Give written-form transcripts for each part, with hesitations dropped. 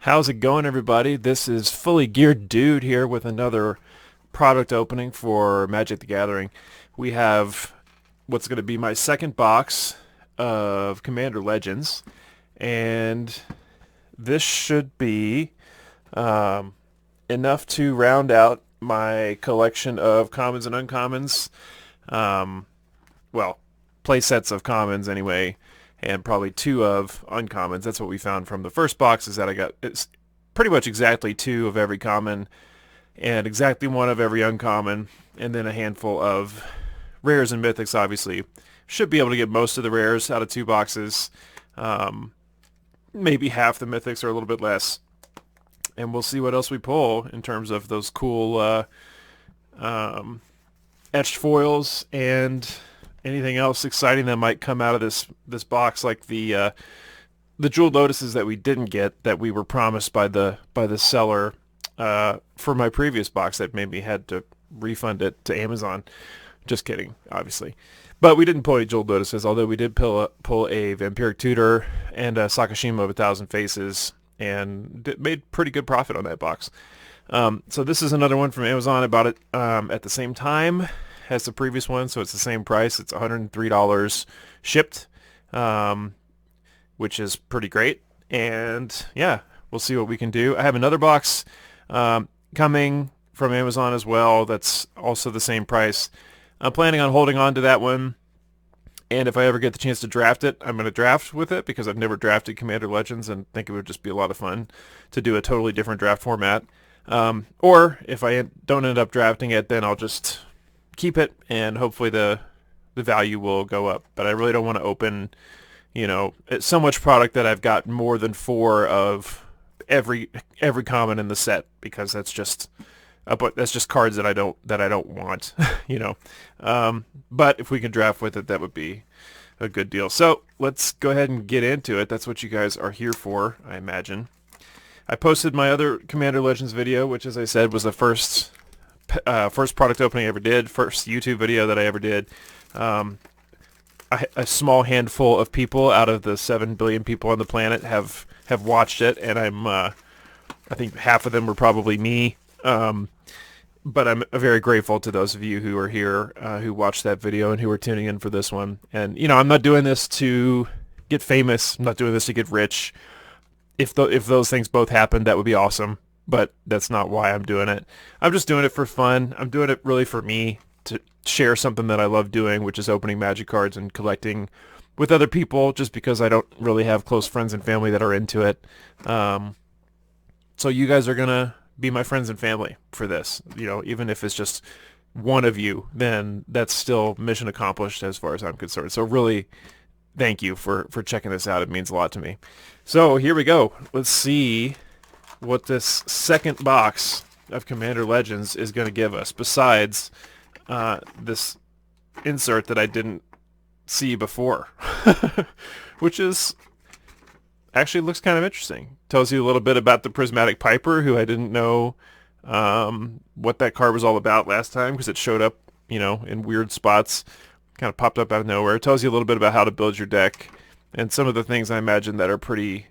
How's it going, everybody? This is Fully Geared Dude here with another product opening for Magic the Gathering. We have what's going to be my second box of Commander Legends, and this should be um, enough to round out my collection of commons and uncommons. Um, well, play sets of commons anyway, and probably two of uncommons. That's what we found from the first box, is that I got it's pretty much exactly two of every common and exactly one of every uncommon, and then a handful of rares and mythics. Obviously should be able to get most of the rares out of two boxes, maybe half the mythics or a little bit less, and we'll see what else we pull in terms of those cool um, etched foils and anything else exciting that might come out of this box, like the jeweled lotuses that we didn't get, that we were promised by the seller for my previous box, that made me had to refund it to Amazon. Just kidding, obviously. But we didn't pull any jeweled lotuses, although we did pull a Vampiric Tutor and a Sakashima of 1,000 Faces, and made pretty good profit on that box. So this is another one from Amazon. I bought it at the same time as the previous one, so it's the same price. It's $103 shipped, which is pretty great. And yeah, we'll see what we can do. I have another box coming from Amazon as well that's also the same price. I'm planning on holding on to that one, and if I ever get the chance to draft it, I'm going to draft with it, because I've never drafted Commander Legends and think it would just be a lot of fun to do a totally different draft format. Or if I don't end up drafting it, then I'll just keep it, and hopefully the value will go up. But I really don't want to open, it's so much product that I've got more than four of every common in the set, because that's just cards that I don't want, But if we can draft with it, that would be a good deal. So let's go ahead and get into it. That's what you guys are here for, I imagine. I posted my other Commander Legends video, which, as I said, was the first product opening I ever did, first YouTube video that I ever did. A small handful of people out of the 7 billion people on the planet have watched it, and I think half of them were probably me. But I'm very grateful to those of you who are here, who watched that video and who are tuning in for this one. And I'm not doing this to get famous. I'm not doing this to get rich. If those things both happen, that would be awesome. But that's not why I'm doing it. I'm just doing it for fun. I'm doing it really for me, to share something that I love doing, which is opening Magic cards and collecting with other people, just because I don't really have close friends and family that are into it. So you guys are going to be my friends and family for this. Even if it's just one of you, then that's still mission accomplished as far as I'm concerned. So really, thank you for checking this out. It means a lot to me. So here we go. Let's see what this second box of Commander Legends is going to give us, besides this insert that I didn't see before, which is actually looks kind of interesting. Tells you a little bit about the Prismatic Piper, who I didn't know what that card was all about last time, because it showed up, in weird spots, kind of popped up out of nowhere. It tells you a little bit about how to build your deck, and some of the things I imagine that are pretty,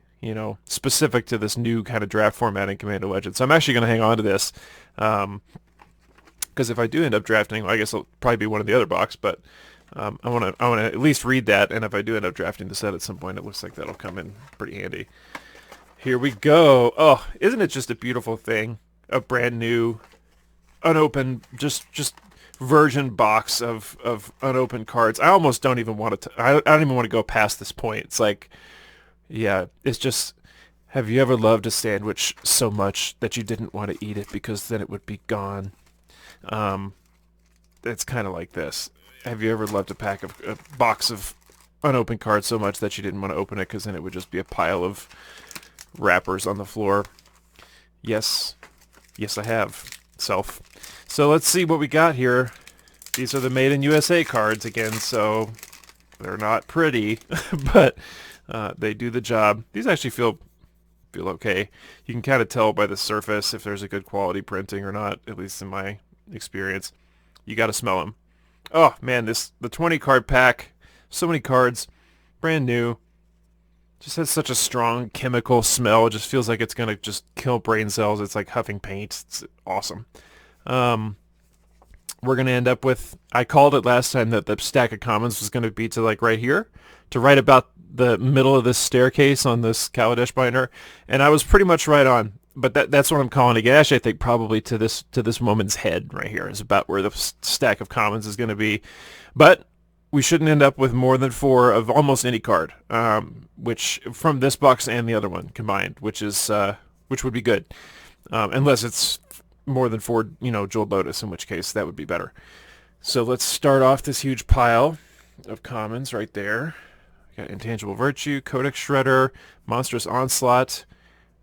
specific to this new kind of draft format in Commander Legends. So I'm actually going to hang on to this, because if I do end up drafting, well, I guess it'll probably be one of the other box, but I want to at least read that, and if I do end up drafting the set at some point, it looks like that'll come in pretty handy. Here we go. Oh, isn't it just a beautiful thing? A brand new, unopened, just version box of unopened cards. I almost don't even want to. I don't even want to go past this point. It's like, yeah, it's just. Have you ever loved a sandwich so much that you didn't want to eat it because then it would be gone? It's kind of like this. Have you ever loved a box of unopened cards so much that you didn't want to open it, because then it would just be a pile of wrappers on the floor? Yes, I have. So let's see what we got here. These are the Made in USA cards again, so they're not pretty, but they do the job. These actually feel okay. You can kind of tell by the surface if there's a good quality printing or not, at least in my experience. You got to smell them. Oh man, the 20 card pack, so many cards, brand new, Just has such a strong chemical smell. It just feels like it's gonna just kill brain cells. It's like huffing paint. It's awesome. Um, we're gonna end up with. I called it last time that the stack of commons was gonna be to like right here, to right about the middle of this staircase on this Kaladesh binder, and I was pretty much right on. But that's what I'm calling it. Actually, I think probably to this woman's head right here is about where the stack of commons is going to be. But we shouldn't end up with more than 4 of almost any card, which from this box and the other one combined, which would be good, unless it's more than 4, Jewel Lotus, in which case that would be better. So let's start off this huge pile of commons right there. Got Intangible Virtue, Codex Shredder, Monstrous Onslaught,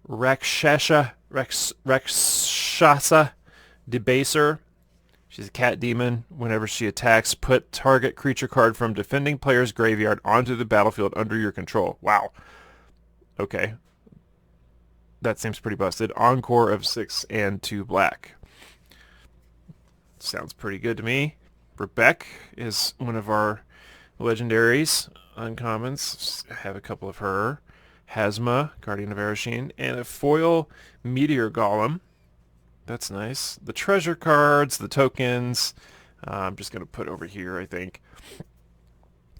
Rakshasa Debaser. She's a cat demon. Whenever she attacks, put target creature card from defending player's graveyard onto the battlefield under your control. Wow. Okay. That seems pretty busted. Encore of 6 and 2 black. Sounds pretty good to me. Rebecca is one of our legendaries. Uncommons. I have a couple of her. Hazma, Guardian of Ereshkigal, and a foil Meteor Golem. That's nice. The treasure cards, the tokens, I'm just going to put over here, I think.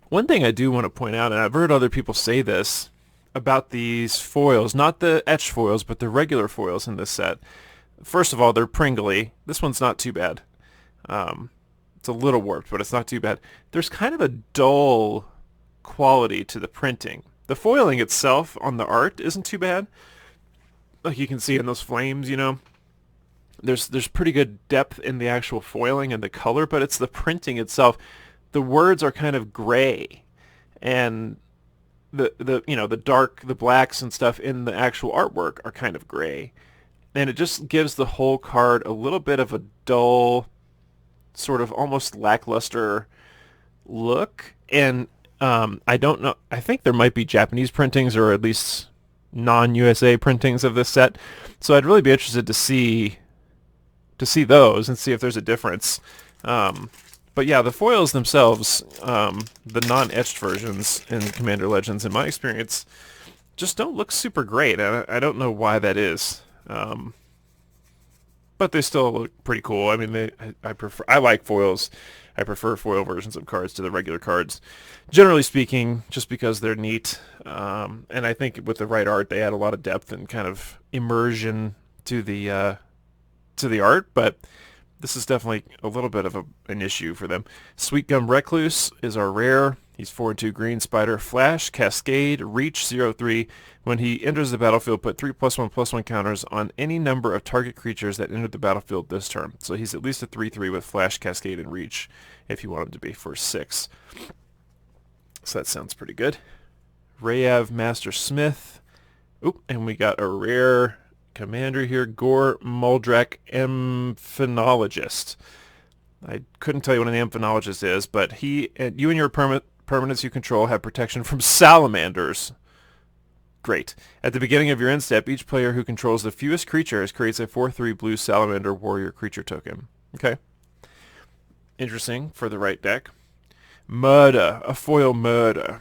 One thing I do want to point out, and I've heard other people say this about these foils, not the etched foils, but the regular foils in this set. First of all, they're pringly. This one's not too bad. It's a little warped, but it's not too bad. There's kind of a dull quality to the printing. The foiling itself on the art isn't too bad. Like you can see in those flames, There's pretty good depth in the actual foiling and the color, but it's the printing itself. The words are kind of gray, and the blacks and stuff in the actual artwork are kind of gray. And it just gives the whole card a little bit of a dull, sort of almost lackluster look. And I don't know. I think there might be Japanese printings or at least non-USA printings of this set. So I'd really be interested to see those and see if there's a difference. But yeah, the foils themselves, the non-etched versions in Commander Legends, in my experience, just don't look super great. I don't know why that is. But they still look pretty cool. I mean, I like foils. I prefer foil versions of cards to the regular cards, generally speaking, just because they're neat. And I think with the right art, they add a lot of depth and kind of immersion to the art. But this is definitely a little bit of an issue for them. Sweet Gum Recluse is our rare. He's 4/2 green spider. Flash, Cascade, Reach 0/3. When he enters the battlefield, put 3+1/+1 counters on any number of target creatures that entered the battlefield this turn. So he's at least a 3/3 with Flash, Cascade, and Reach if you want him to be for 6. So that sounds pretty good. Rayav Master Smith. Oop, and we got a rare commander here, Gore Muldrak Amphenologist. I couldn't tell you what an amphenologist is, but you and your permanents you control have protection from salamanders. Great. At the beginning of your end step, each player who controls the fewest creatures creates a 4/3 blue salamander warrior creature token. Okay. Interesting for the right deck. Murder, a foil murder.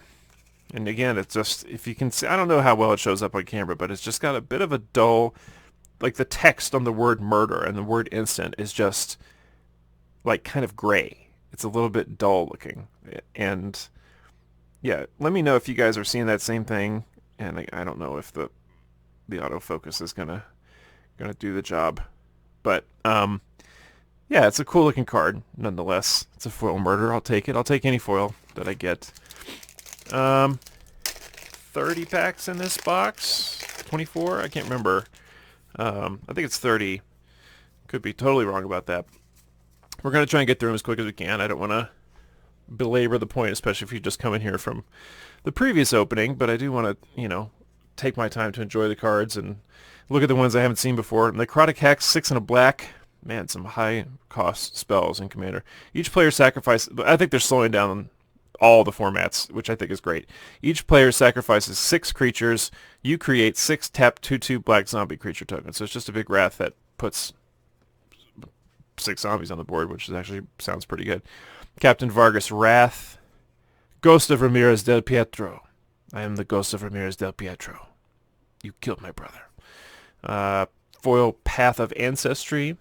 And again, it's just, if you can see, I don't know how well it shows up on camera, but it's just got a bit of a dull, like the text on the word murder and the word instant is just like kind of gray. It's a little bit dull looking. And yeah, let me know if you guys are seeing that same thing. And I don't know if the autofocus is gonna do the job. But yeah, it's a cool looking card nonetheless. It's a foil murder. I'll take it. I'll take any foil that I get. 30 packs in this box. 24? I can't remember. I think it's 30. Could be totally wrong about that. We're going to try and get through them as quick as we can. I don't want to belabor the point, especially if you just come in here from the previous opening, but I do want to, take my time to enjoy the cards and look at the ones I haven't seen before. Necrotic Hex, 6 and a black. Man, some high cost spells in Commander. Each player sacrifices, I think they're slowing down all the formats, which I think is great. Each player sacrifices 6 creatures. You create 6 tap 2/2 black zombie creature tokens. So it's just a big wrath that puts 6 zombies on the board, which actually sounds pretty good. Captain Vargas Wrath. Ghost of Ramirez del Pietro. I am the ghost of Ramirez del Pietro. You killed my brother. Foil Path of Ancestry.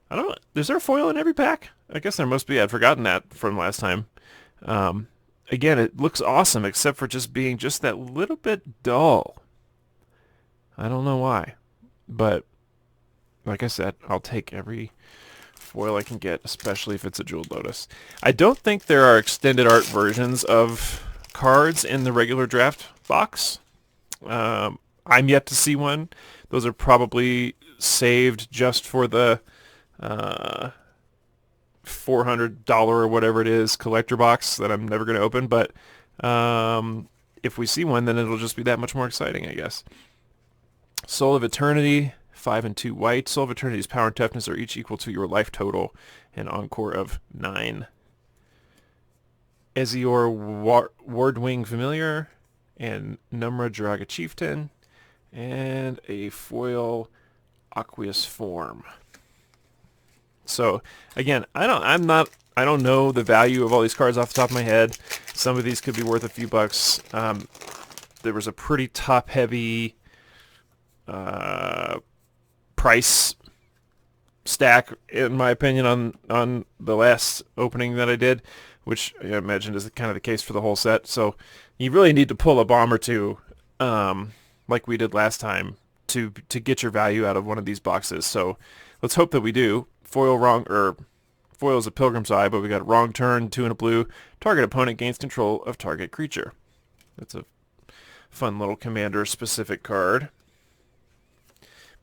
I don't know. Is there a foil in every pack? I guess there must be. I'd forgotten that from last time. Um, Again, it looks awesome except for just being just that little bit dull. I don't know why. But like I said, I'll take every foil I can get, especially if it's a Jeweled Lotus. I don't think there are extended art versions of cards in the regular draft box. I'm yet to see one. Those are probably saved just for the $400 or whatever it is collector box that I'm never going to open. But if we see one, then it'll just be that much more exciting, I guess. Soul of Eternity, 5 and 2 white. Soul of Eternity's power and toughness are each equal to your life total, and encore of 9. Ezior Wardwing Familiar, and Numra Draga Chieftain, and a foil Aqueous Form. So again, I don't know the value of all these cards off the top of my head. Some of these could be worth a few bucks. There was a pretty top-heavy price stack, in my opinion, on the last opening that I did, which I imagine is kind of the case for the whole set. So you really need to pull a bomb or two, like we did last time, to get your value out of one of these boxes. So let's hope that we do. Foil is a Pilgrim's Eye, but we got Wrong Turn, 2 and a blue. Target opponent gains control of target creature. That's a fun little commander-specific card.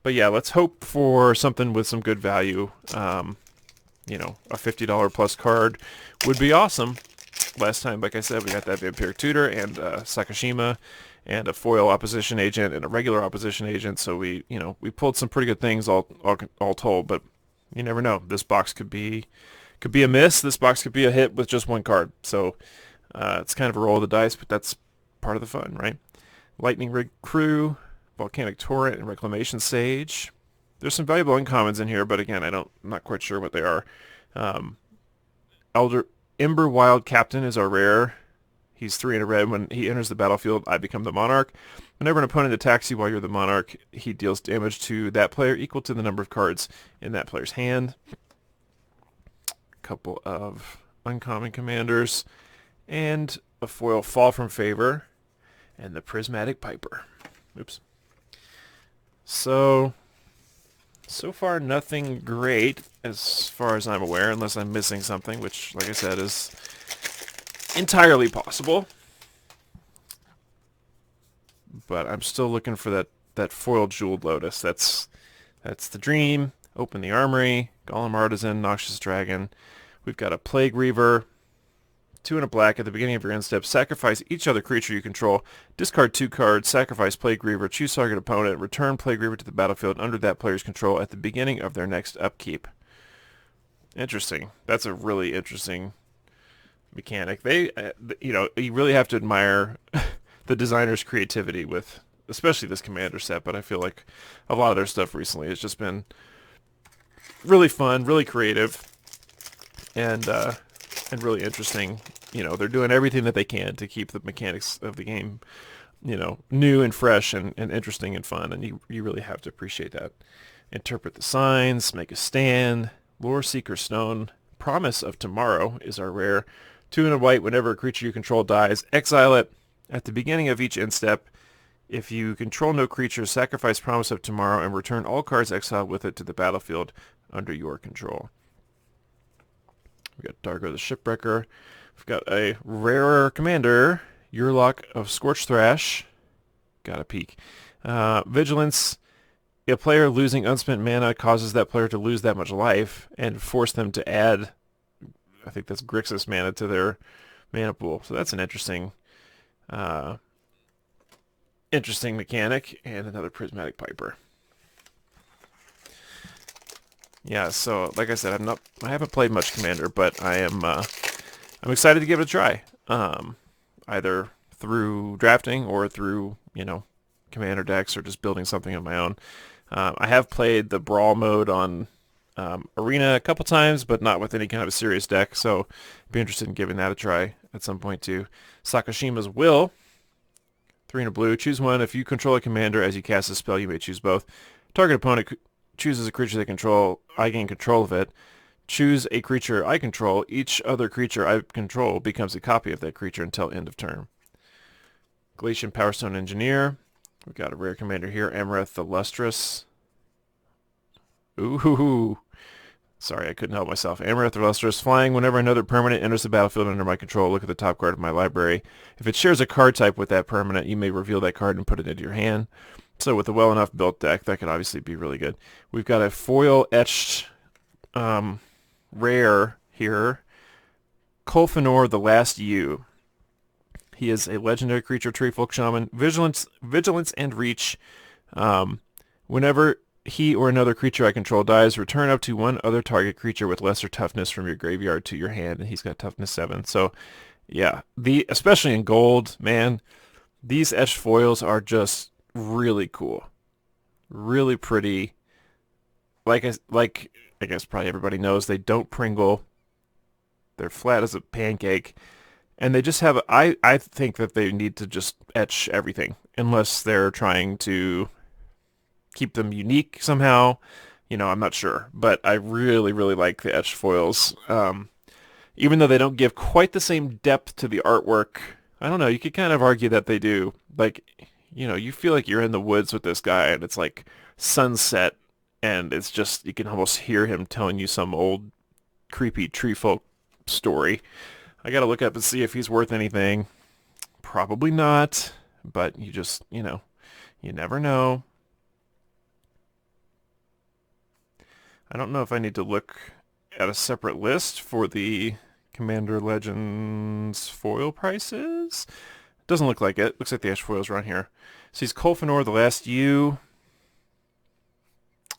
But yeah, let's hope for something with some good value. You know, a $50 plus card would be awesome. Last time, like I said, we got that Vampiric Tutor and Sakashima and a foil opposition agent and a regular opposition agent. So we pulled some pretty good things all told. But you never know. This box could be a miss. This box could be a hit with just one card. So it's kind of a roll of the dice, but that's part of the fun, right? Lightning Rig Crew, Volcanic Torrent, and Reclamation Sage. There's some valuable uncommons in here, but again, I'm not quite sure what they are. Ember Wild Captain is our rare. He's 3 in a red. When he enters the battlefield, I become the monarch. Whenever an opponent attacks you while you're the monarch, he deals damage to that player equal to the number of cards in that player's hand. A couple of uncommon commanders, and a foil Fall from Favor, and the Prismatic Piper. Oops. So far nothing great as far as I'm aware, unless I'm missing something, which, like I said, is entirely possible. But I'm still looking for that foil Jeweled Lotus. That's the dream. Open the Armory, Golem Artisan, Noxious Dragon. We've got a Plague Reaver, 2 and a black. At the beginning of your end step, sacrifice each other creature you control. Discard 2 cards, sacrifice Plague Reaver, choose target opponent, return Plague Reaver to the battlefield under that player's control at the beginning of their next upkeep. Interesting. That's a really interesting mechanic. You really have to admire the designer's creativity with, especially this commander set, but I feel like a lot of their stuff recently has just been really fun, really creative, and really interesting. They're doing everything that they can to keep the mechanics of the game, new and fresh and interesting and fun, and you really have to appreciate that. Interpret the Signs, Make a Stand, Lore Seeker Stone, Promise of Tomorrow is our rare. 2 and a white. Whenever a creature you control dies, exile it. At the beginning of each end step, if you control no creature, sacrifice Promise of Tomorrow and return all cards exiled with it to the battlefield under your control. We got Dargo the Shipwrecker. We've got a rarer commander, Urlock of Scorched Thrash. Got a peek. Vigilance. A player losing unspent mana causes that player to lose that much life and force them to add, I think that's Grixis mana, to their mana pool. So that's an interesting mechanic. And another Prismatic Piper. Yeah, so like I said, I haven't played much Commander, but I'm excited to give it a try. Either through drafting or through, Commander decks or just building something of my own. I have played the Brawl mode on Arena a couple times, but not with any kind of a serious deck, so I'd be interested in giving that a try at some point too. Sakashima's Will. 3 and a blue. Choose one. If you control a commander as you cast a spell, you may choose both. Target opponent chooses a creature they control. I gain control of it. Choose a creature I control. Each other creature I control becomes a copy of that creature until end of turn. Glacian Powerstone Engineer. We've got a rare commander here, Amareth the Lustrous. Ooh. Sorry, I couldn't help myself. Amareth the Lustrous. Flying. Whenever another permanent enters the battlefield under my control, look at the top card of my library. If it shares a card type with that permanent, you may reveal that card and put it into your hand. So with a well enough built deck, that could obviously be really good. We've got a foil etched rare here, Kolfanor the Last U. He is a legendary creature, tree folk shaman, vigilance and reach. Whenever he or another creature I control dies, return up to one other target creature with lesser toughness from your graveyard to your hand, and he's got toughness 7. So yeah, especially in gold, man, these etched foils are just really cool, really pretty. Like I guess probably everybody knows, they don't Pringle. They're flat as a pancake. And they just have, I think that they need to just etch everything, unless they're trying to keep them unique somehow. You know, I'm not sure. But I really, really like the etched foils. Even though they don't give quite the same depth to the artwork, I don't know, you could kind of argue that they do. Like, you know, you feel like you're in the woods with this guy, and it's like sunset, and it's just, you can almost hear him telling you some old creepy tree folk story. I gotta look up and see if he's worth anything. Probably not, but you just, you know, you never know. I don't know if I need to look at a separate list for the Commander Legends foil prices. Doesn't look like it. Looks like the etched foils are on here. So he's Kolfanor the Last U.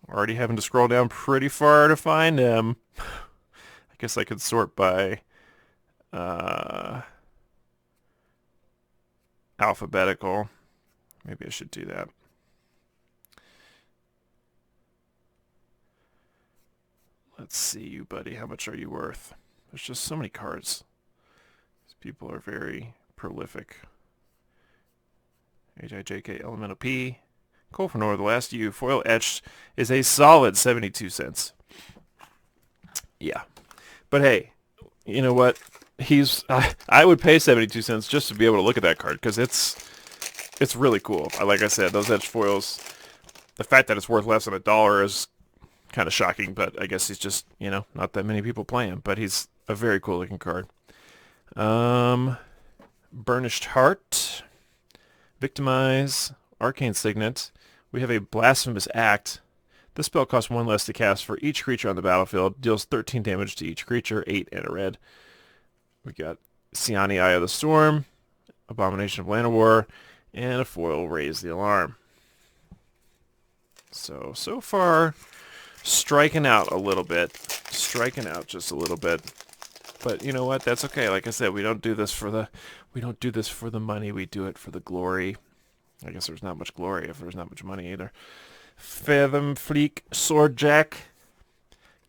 Already having to scroll down pretty far to find him. I guess I could sort by alphabetical. Maybe I should do that. Let's see you, buddy. How much are you worth? There's just so many cards. These people are very prolific. HIJK Elemental P. Kolfanor the Last U. Foil etched is a solid 72 cents. Yeah. But hey, you know what? I would pay 72 cents just to be able to look at that card, because it's really cool. Like I said, those etched foils, the fact that it's worth less than $1 is kind of shocking, but I guess he's just, you know, not that many people play him, but he's a very cool looking card. Burnished Heart, Victimize, Arcane Signet. We have a Blasphemous Act. This spell costs 1 less to cast for each creature on the battlefield, deals 13 damage to each creature, 8 and a red. We got Siani, Eye of the Storm, Abomination of Llanowar, and a foil Raise the Alarm. So far, striking out a little bit. Striking out just a little bit. But you know what? That's okay. Like I said, we don't do this for the money. We do it for the glory. I guess there's not much glory if there's not much money either. Fathom Fleek, Swordjack,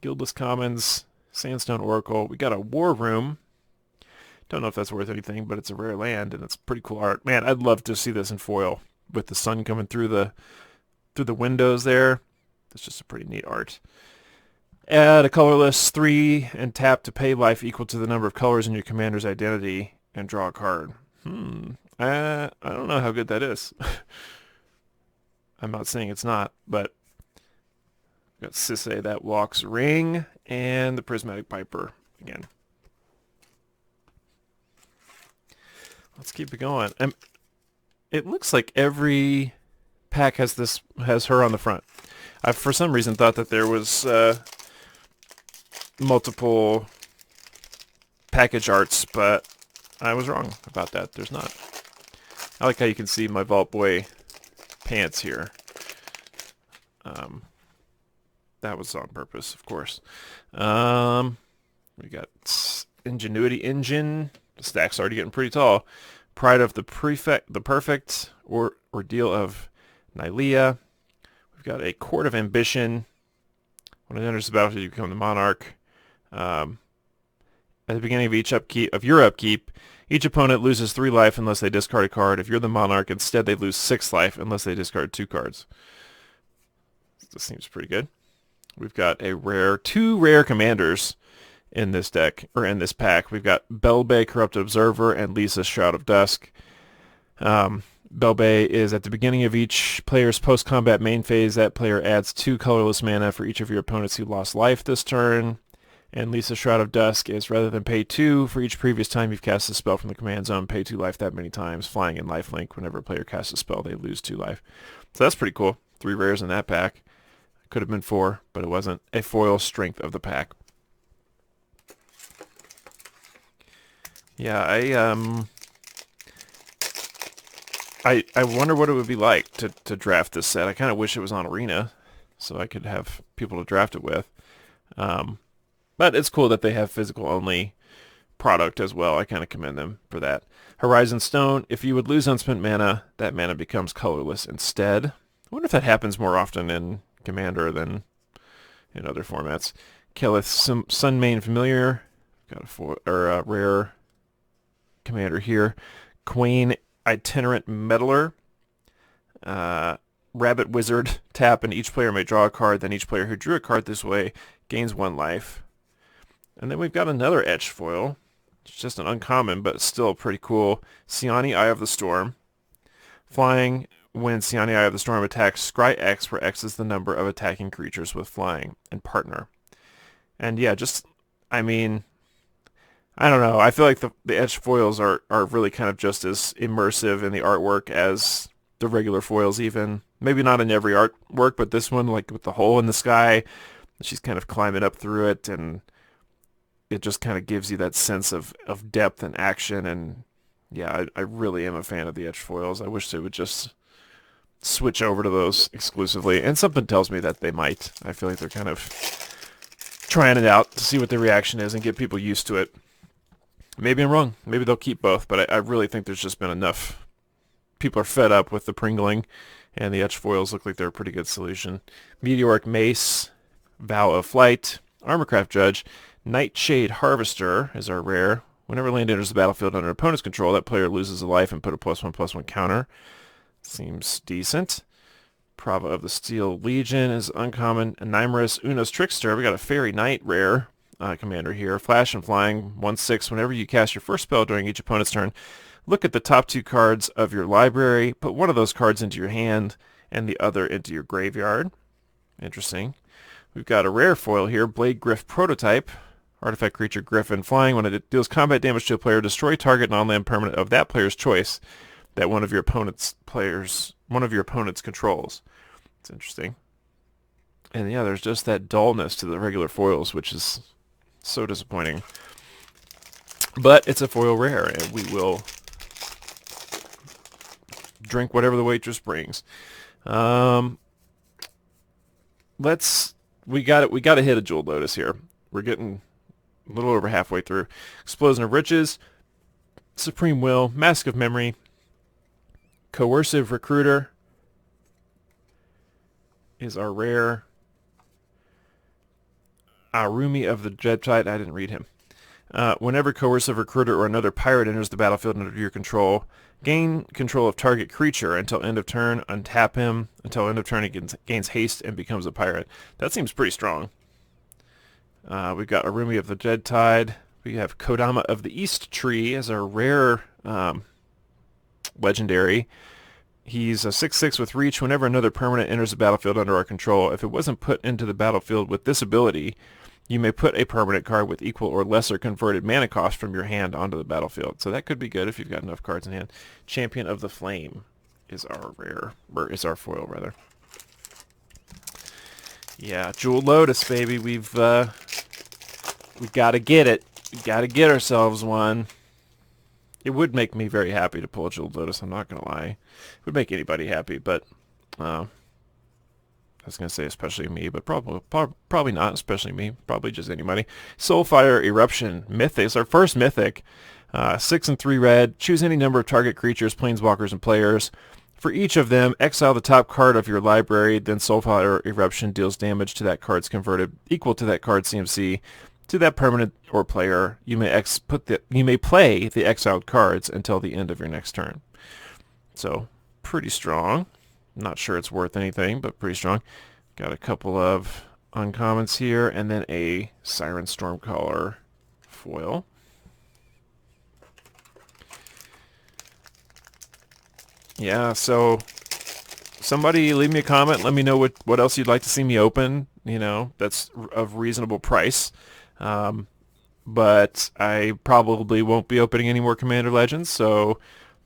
Guildless Commons, Sandstone Oracle. We got a War Room. Don't know if that's worth anything, but it's a rare land and it's pretty cool art. Man, I'd love to see this in foil with the sun coming through the windows there. It's just a pretty neat art. Add a colorless 3 and tap to pay life equal to the number of colors in your commander's identity and draw a card. I don't know how good that is. I'm not saying it's not, but we've got Sisay That Walks Ring and the Prismatic Piper again. Let's keep it going. It looks like every pack has her on the front. I for some reason thought that there was multiple package arts, but I was wrong about that. There's not. I like how you can see my Vault Boy pants here. That was on purpose, of course. We got Ingenuity Engine. The stack's already getting pretty tall. Pride of the Perfect, Ordeal of Nylea. We've got a Court of Ambition. When it enters the battlefield, you become the monarch. At the beginning of each upkeep, Each opponent loses 3 life unless they discard a card. If you're the Monarch, instead they lose 6 life unless they discard 2 cards. This seems pretty good. We've got two rare commanders in this deck, or in this pack. We've got Belbay, Corrupted Observer, and Lisa, Shroud of Dusk. Belbay is at the beginning of each player's post-combat main phase. That player adds 2 colorless mana for each of your opponents who lost life this turn. And Lisa, Shroud of Dusk is rather than pay 2 for each previous time you've cast a spell from the command zone, pay 2 life that many times. Flying and lifelink. Whenever a player casts a spell, they lose 2 life. So that's pretty cool. 3 rares in that pack. Could have been 4, but it wasn't. A foil strength of the pack. Yeah, I wonder what it would be like to draft this set. I kind of wish it was on Arena, so I could have people to draft it with. But it's cool that they have physical only product as well. I kind of commend them for that. Horizon Stone. If you would lose unspent mana, that mana becomes colorless instead. I wonder if that happens more often in Commander than in other formats. Kelith Sunmane Familiar. Got a rare commander here. Quain Itinerant Meddler. Rabbit Wizard. Tap, and each player may draw a card. Then each player who drew a card this way gains 1 life. And then we've got another etched foil. It's just an uncommon, but still pretty cool. Siani, Eye of the Storm. Flying. When Siani, Eye of the Storm attacks, scry X, where X is the number of attacking creatures with flying, and partner. And yeah, I mean, I don't know. I feel like the etched foils are really kind of just as immersive in the artwork as the regular foils even. Maybe not in every artwork, but this one, like with the hole in the sky, she's kind of climbing up through it, and it just kind of gives you that sense of depth and action. And yeah, I really am a fan of the etched foils. I wish they would just switch over to those exclusively, and something tells me that they might. I feel like they're kind of trying it out to see what the reaction is and get people used to it. Maybe I'm wrong. Maybe they'll keep both, but I really think there's just been enough. People are fed up with the Pringling, and the etched foils look like they're a pretty good solution. Meteoric Mace, Vow of Flight, Armorcraft Judge, Nightshade Harvester is our rare. Whenever land enters the battlefield under opponent's control, that player loses a life and put a +1/+1 counter. Seems decent. Prava of the Steel Legion is uncommon. Animorous Uno's Trickster. We got a Fairy Knight rare commander here. Flash and Flying, 1/6. Whenever you cast your first spell during each opponent's turn, look at the top 2 cards of your library. Put one of those cards into your hand and the other into your graveyard. Interesting. We've got a rare foil here. Blade Gryph Prototype. Artifact creature Griffin. Flying, when it deals combat damage to a player, destroy target non-land permanent of that player's choice that one of your opponent's controls. It's interesting. And yeah, there's just that dullness to the regular foils, which is so disappointing. But it's a foil rare, and we will drink whatever the waitress brings. We got to hit a Jeweled Lotus here. We're getting a little over halfway through. Explosion of Riches, Supreme Will, Mask of Memory, Coercive Recruiter is our rare. Arumi of the Dreadtide. I didn't read him. Whenever Coercive Recruiter or another pirate enters the battlefield under your control, gain control of target creature until end of turn. Untap him. Until end of turn, he gains haste and becomes a pirate. That seems pretty strong. We've got Arumi of the Dreadtide. We have Kodama of the East Tree as our rare legendary. He's a 6/6 with reach. Whenever another permanent enters the battlefield under our control, if it wasn't put into the battlefield with this ability, you may put a permanent card with equal or lesser converted mana cost from your hand onto the battlefield. So that could be good if you've got enough cards in hand. Champion of the Flame is our rare, or is our foil rather. Yeah, Jeweled Lotus, baby. We got to get it. We got to get ourselves one. It would make me very happy to pull a Jeweled Lotus, I'm not going to lie. It would make anybody happy, but I was going to say especially me, but probably not especially me. Probably just anybody. Soulfire Eruption Mythic is our first Mythic. 6 and 3 red. Choose any number of target creatures, planeswalkers, and players. For each of them, exile the top card of your library, then Soulfire Eruption deals damage to that card's converted equal to that card's CMC to that permanent or player, you may play the exiled cards until the end of your next turn. So pretty strong. Not sure it's worth anything, but pretty strong. Got a couple of uncommons here, and then a Siren Stormcaller foil. Yeah, so somebody leave me a comment. Let me know what else you'd like to see me open. You know, that's of reasonable price. But I probably won't be opening any more Commander Legends. So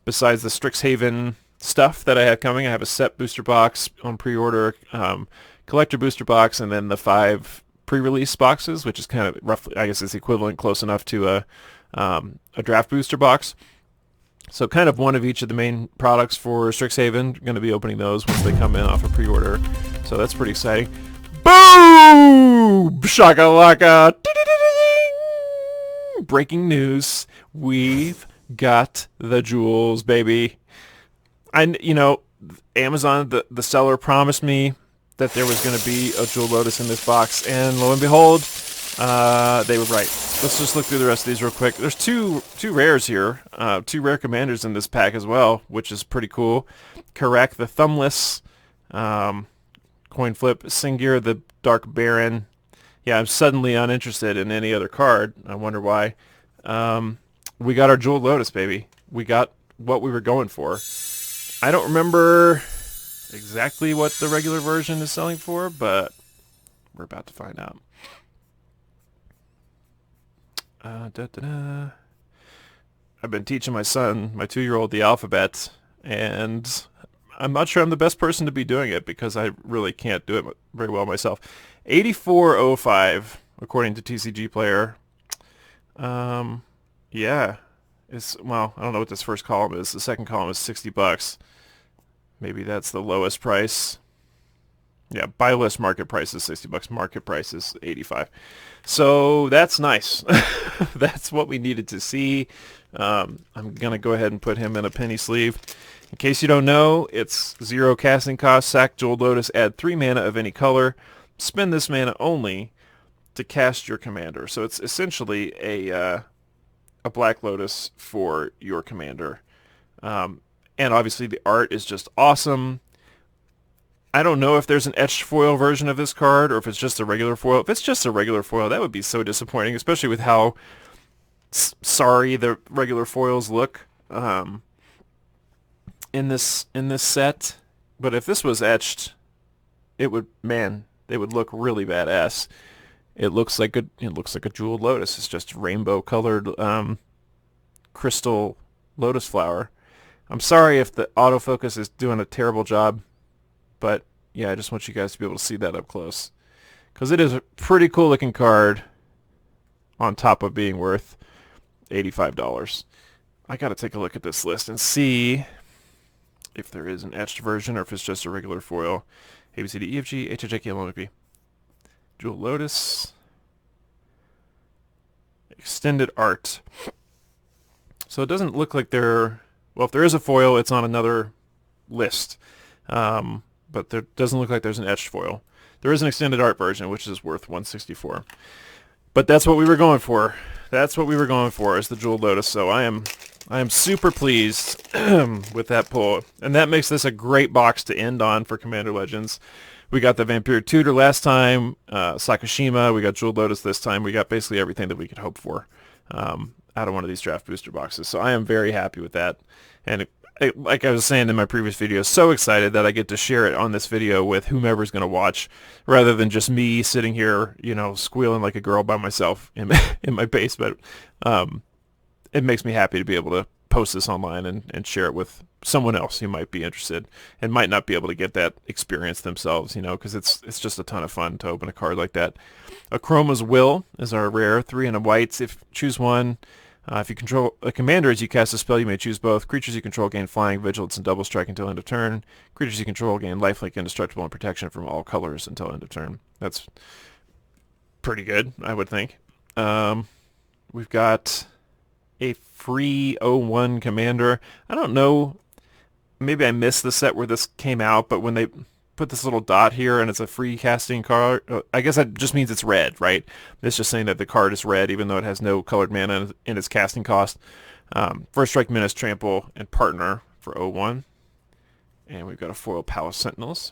besides the Strixhaven stuff that I have coming, I have a set booster box on pre-order, collector booster box, and then the 5 pre-release boxes, which is kind of roughly, I guess it's equivalent, close enough to a draft booster box. So kind of one of each of the main products for Strixhaven. Going to be opening those once they come in off a pre-order. So that's pretty exciting. Boom! Shakalaka! Breaking news. We've got the jewels, baby. You know, Amazon, the seller promised me that there was going to be a Jewel Lotus in this box, and lo and behold, they were right. Let's just look through the rest of these real quick. There's two rares here, 2 rare commanders in this pack as well, which is pretty cool. Karak, the Thumbless, coin flip. Singir, the Dark Baron. Yeah, I'm suddenly uninterested in any other card. I wonder why. We got our Jewel Lotus, baby. We got what we were going for. I don't remember exactly what the regular version is selling for, but we're about to find out. I've been teaching my son, my 2-year-old, the alphabet, and I'm not sure I'm the best person to be doing it because I really can't do it very well myself. 8405, according to TCG Player. Yeah. Well, I don't know what this first column is. The second column is $60. Maybe that's the lowest price. Yeah, buy list market price is $60. Market price is $85. So that's nice. That's what we needed to see. I'm going to go ahead and put him in a penny sleeve. In case you don't know, it's 0 casting cost. Sack Jewel Lotus, add 3 mana of any color. Spend this mana only to cast your commander. So it's essentially a Black Lotus for your commander. And obviously the art is just awesome. I don't know if there's an etched foil version of this card or if it's just a regular foil. If it's just a regular foil, that would be so disappointing, especially with how sorry the regular foils look in this set. But if this was etched, it would, man, they would look really badass. It looks like a jeweled lotus. It's just rainbow colored crystal lotus flower. I'm sorry if the autofocus is doing a terrible job, but yeah, I just want you guys to be able to see that up close, because it is a pretty cool looking card on top of being worth $85. I gotta take a look at this list and see if there is an etched version or if it's just a regular foil. A, B, C, D, E, F, G, H, I, J, K, L, M, N, P. Jewel Lotus. Extended art. So it doesn't look like they're... Well, if there is a foil, it's on another list. But there doesn't look like there's an etched foil. There is an extended art version, which is worth $164. But that's what we were going for. That's what we were going for, is the Jewel Lotus. So I am super pleased with that pull. And that makes this a great box to end on for Commander Legends. We got the Vampire Tutor last time, Sakashima. We got Jewel Lotus this time. We got basically everything that we could hope for out of one of these draft booster boxes. So I am very happy with that. And like I was saying in my previous video, so excited that I get to share it on this video with whomever's going to watch, rather than just me sitting here, you know, squealing like a girl by myself in my basement. It makes me happy to be able to post this online and share it with someone else who might be interested and might not be able to get that experience themselves, you know, because it's just a ton of fun to open a card like that. Chroma's Will is our rare, 3 and a whites. If choose one. If you control a commander as you cast a spell, you may choose both. Creatures you control gain flying, vigilance, and double strike until end of turn. Creatures you control gain lifelink, indestructible, and protection from all colors until end of turn. That's pretty good, I would think. We've got a free 0-1 commander. I don't know, maybe I missed the set where this came out, but when put this little dot here and it's a free casting card. I guess that just means it's red, right? It's just saying that the card is red even though it has no colored mana in its casting cost. First Strike, Menace, Trample, and Partner for 0-1. And we've got a foil Palace Sentinels.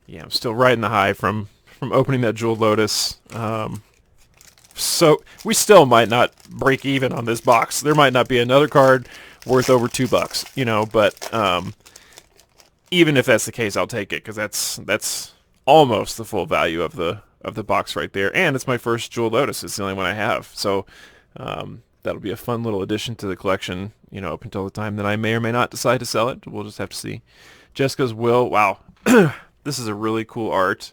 Yeah, I'm still riding the high from opening that Jeweled Lotus. So we still might not break even on this box. There might not be another card worth over $2, you know, but even if that's the case, I'll take it because that's almost the full value of the box right there. And it's my first Jeweled Lotus. It's the only one I have. So that'll be a fun little addition to the collection, you know, up until the time that I may or may not decide to sell it. We'll just have to see. Jessica's Will. Wow. This is a really cool art.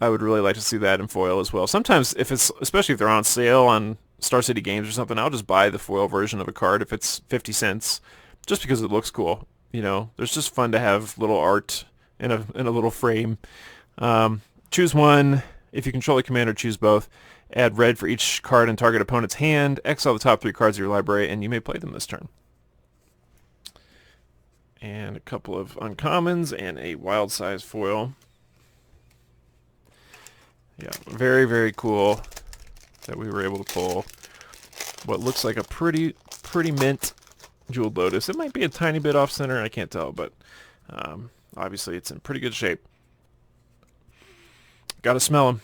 I would really like to see that in foil as well. Sometimes, especially if they're on sale on Star City Games or something, I'll just buy the foil version of a card if it's 50 cents, just because it looks cool. You know, there's just fun to have little art in a little frame. Choose one. If you control a commander, choose both. Add red for each card in target opponent's hand. Exile the top 3 cards of your library, and you may play them this turn. And a couple of uncommons and a wild size foil. Yeah, very, very cool that we were able to pull what looks like a pretty mint Jeweled Lotus. It might be a tiny bit off center, I can't tell, but obviously it's in pretty good shape. Gotta smell them.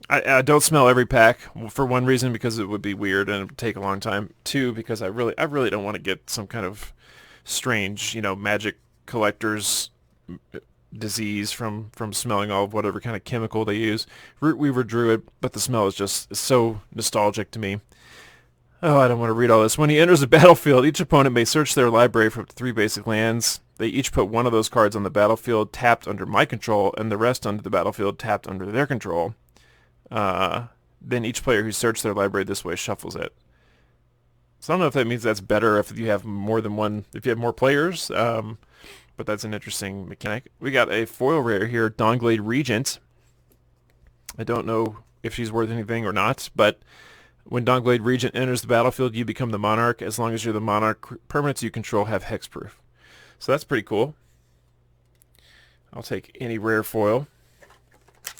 I don't smell every pack, for one reason because it would be weird and it would take a long time. Two, because I really don't want to get some kind of strange, you know, Magic collector's disease from smelling all of whatever kind of chemical they use. Root Weaver Druid, but the smell is just so nostalgic to me. Oh, I don't want to read all this. When he enters the battlefield, each opponent may search their library for up to 3 basic lands. They each put one of those cards on the battlefield tapped under my control, and the rest onto the battlefield tapped under their control. Then each player who searched their library this way shuffles it. So I don't know if that means that's better if you have more than one, if you have more players, but that's an interesting mechanic. We got a foil rare here, Dawnglade Regent. I don't know if she's worth anything or not, but when Dawnglade Regent enters the battlefield, you become the Monarch. As long as you're the Monarch, permanents you control have hexproof. So that's pretty cool. I'll take any rare foil,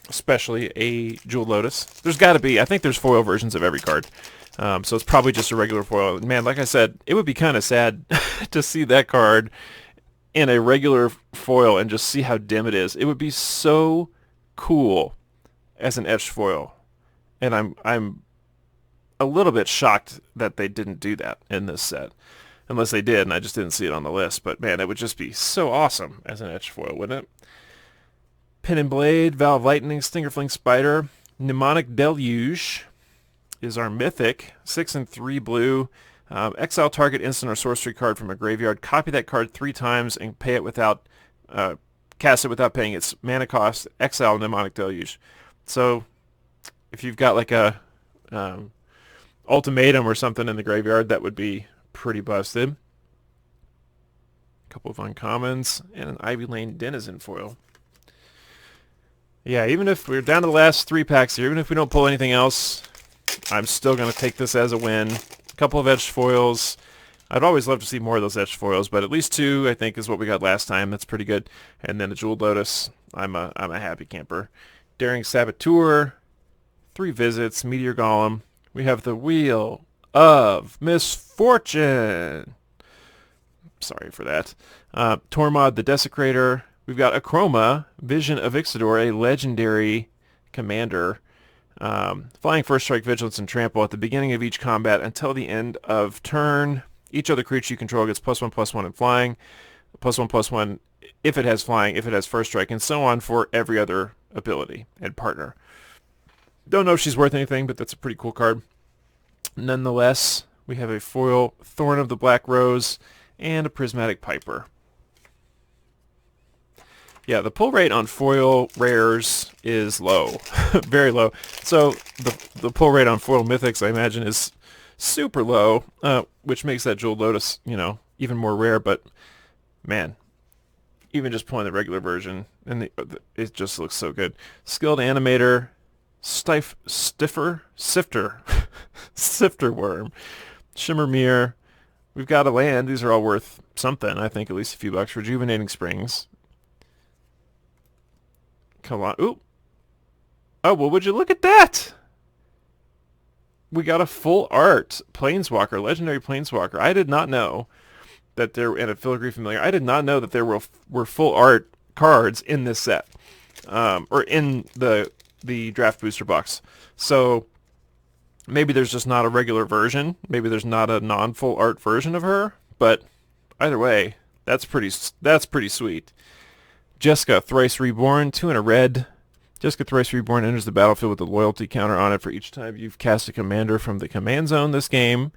especially a Jeweled Lotus. There's got to be, I think there's foil versions of every card. So it's probably just a regular foil. Man, like I said, it would be kind of sad to see that card in a regular foil and just see how dim it is. It would be so cool as an etched foil. And I'm a little bit shocked that they didn't do that in this set. Unless they did, and I just didn't see it on the list. But man, it would just be so awesome as an etched foil, wouldn't it? Pin and Blade, Valve Lightning, Stingerfling Spider, Mnemonic Deluge is our mythic, 6 and 3 blue. Exile target instant or sorcery card from a graveyard. Copy that card 3 times and pay it without, cast it without paying its mana cost. Exile Mnemonic Deluge. So if you've got like a ultimatum or something in the graveyard, that would be pretty busted. A couple of uncommons and an Ivy Lane Denizen foil. Yeah, even if we're down to the last 3 packs here, even if we don't pull anything else, I'm still going to take this as a win. A couple of etched foils. I'd always love to see more of those etched foils, but at least 2, I think, is what we got last time. That's pretty good. And then a Jeweled Lotus. I'm a happy camper. Daring Saboteur, 3 visits, Meteor Golem. We have the Wheel of Misfortune. Sorry for that. Tormod the Desecrator. We've got Achroma, Vision of Ixidor, a legendary commander. Flying First Strike, Vigilance, and Trample at the beginning of each combat until the end of turn. Each other creature you control gets +1/+1 in flying. +1/+1 if it has flying, if it has First Strike, and so on for every other ability and partner. Don't know if she's worth anything, but that's a pretty cool card. Nonetheless, we have a foil Thorn of the Black Rose and a Prismatic Piper. Yeah, the pull rate on foil rares is low, very low. So the pull rate on foil mythics, I imagine, is super low, which makes that Jeweled Lotus, you know, even more rare. But man, even just pulling the regular version, and it just looks so good. Skilled Animator, Sifter, Sifter Worm, Shimmermere. We've got a land. These are all worth something, I think, at least a few bucks. Rejuvenating Springs. Come on. Ooh. Oh, well, would you look at that? We got a full art Planeswalker, legendary Planeswalker. I did not know that there, and a filigree familiar. I did not know that there were full art cards in this set, or in the draft booster box. So maybe there's just not a regular version. Maybe there's not a non-full art version of her. But either way, that's pretty sweet. Jessica, Thrice Reborn, 2 and a red. Jessica Thrice Reborn enters the battlefield with a loyalty counter on it for each time you've cast a commander from the command zone this game.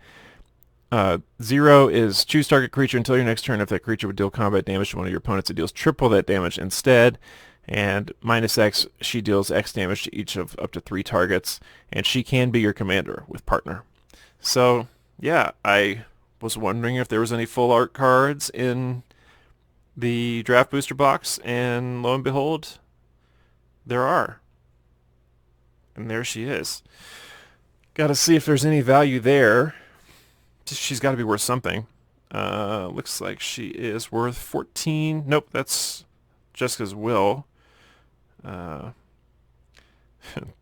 0 is choose target creature until your next turn. If that creature would deal combat damage to one of your opponents, it deals triple that damage instead. And -X, she deals X damage to each of up to 3 targets. And she can be your commander with partner. So, yeah, I was wondering if there was any full art cards in the draft booster box, and lo and behold, there are. And there she is. Got to see if there's any value there. She's got to be worth something. Looks like she is worth 14. Nope, that's Jessica's will.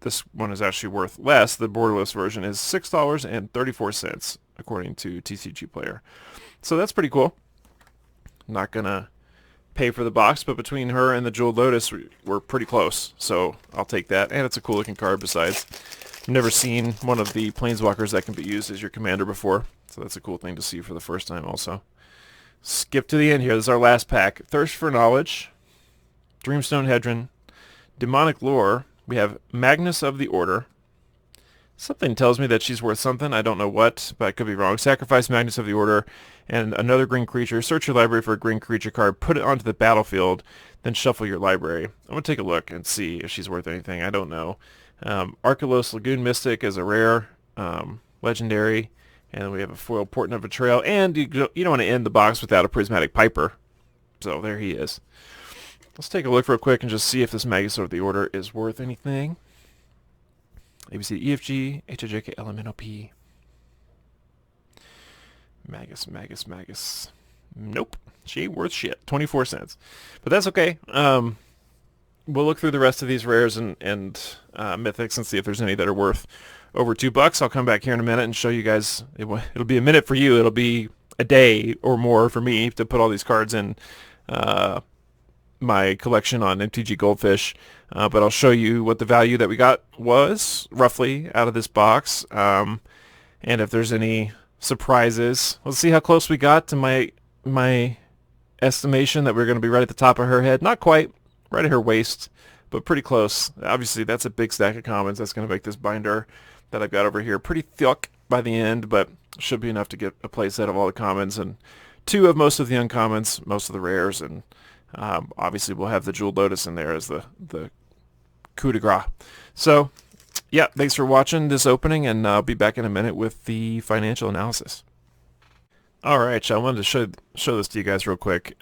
This one is actually worth less. The borderless version is $6.34 according to TCG Player. So that's pretty cool. Not gonna pay for the box, but between her and the Jeweled Lotus, we're pretty close. So I'll take that, and it's a cool looking card besides. I've never seen one of the Planeswalkers that can be used as your commander before, so that's a cool thing to see for the first time also. Skip to the end here. This is our last pack. Thirst for Knowledge, Dreamstone Hedron, Demonic Lore. We have Magnus of the Order. Something tells me that she's worth something. I don't know what, but I could be wrong. Sacrifice Magnus of the Order and another green creature. Search your library for a green creature card. Put it onto the battlefield. Then shuffle your library. I'm going to take a look and see if she's worth anything. I don't know. Archelos Lagoon Mystic is a rare, legendary. And we have a foil Portent of Betrayal. And you don't want to end the box without a Prismatic Piper. So there he is. Let's take a look real quick and just see if this Magnus of the Order is worth anything. ABC, EFG, HIJK, LMNOP. Magus. Nope. She ain't worth shit. 24 cents. But that's okay. We'll look through the rest of these rares and mythics and see if there's any that are worth over $2. I'll come back here in a minute and show you guys. It'll be a minute for you. It'll be a day or more for me to put all these cards in my collection on MTG Goldfish, but I'll show you what the value that we got was roughly out of this box, and if there's any surprises. Let's see how close we got to my estimation that we're going to be right at the top of her head. Not quite right at her waist, but pretty close. Obviously that's a big stack of commons. That's going to make this binder that I've got over here pretty thick by the end, but should be enough to get a play set of all the commons and 2 of most of the uncommons, most of the rares, and obviously we'll have the Jeweled Lotus in there as the coup de grace. So, yeah, thanks for watching this opening, and I'll be back in a minute with the financial analysis. Alright, I wanted to show this to you guys real quick.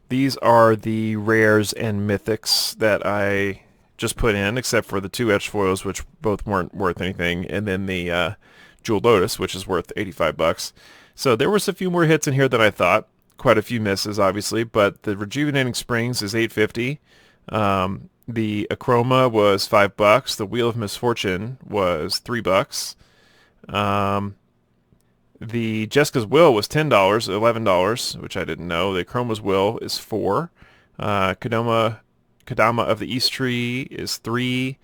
These are the rares and mythics that I just put in, except for the 2 etched foils, which both weren't worth anything, and then the Jeweled Lotus, which is worth $85. So there was a few more hits in here than I thought. Quite a few misses, obviously, but the Rejuvenating Springs is $8.50. The Acroma was $5. The Wheel of Misfortune was $3. The Jessica's Will was $10, $11, which I didn't know. The Chroma's Will is $4. Kadama of the East Tree is $3.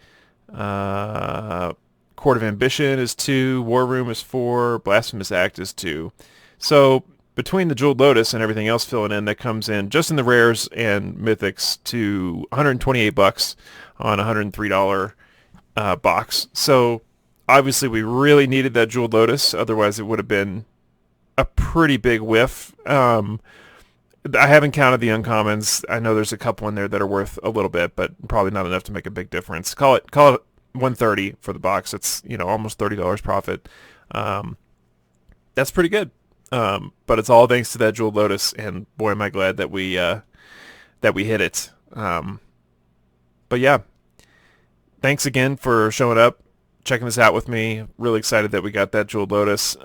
Court of Ambition is $2. War Room is $4. Blasphemous Act is $2. So between the Jeweled Lotus and everything else filling in, that comes in just in the rares and mythics to $128 on a $103 box. So obviously we really needed that Jeweled Lotus, otherwise it would have been a pretty big whiff. I haven't counted the uncommons. I know there's a couple in there that are worth a little bit, but probably not enough to make a big difference. Call it $130 for the box. It's almost $30 profit. That's pretty good. But it's all thanks to that Jeweled Lotus, and boy am I glad that we hit it. But yeah, thanks again for showing up, checking this out with me. Really excited that we got that Jeweled Lotus.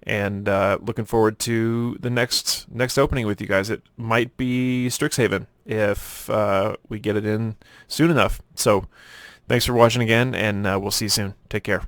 and looking forward to the next opening with you guys. It might be Strixhaven if we get it in soon enough. So thanks for watching again, and we'll see you soon. Take care.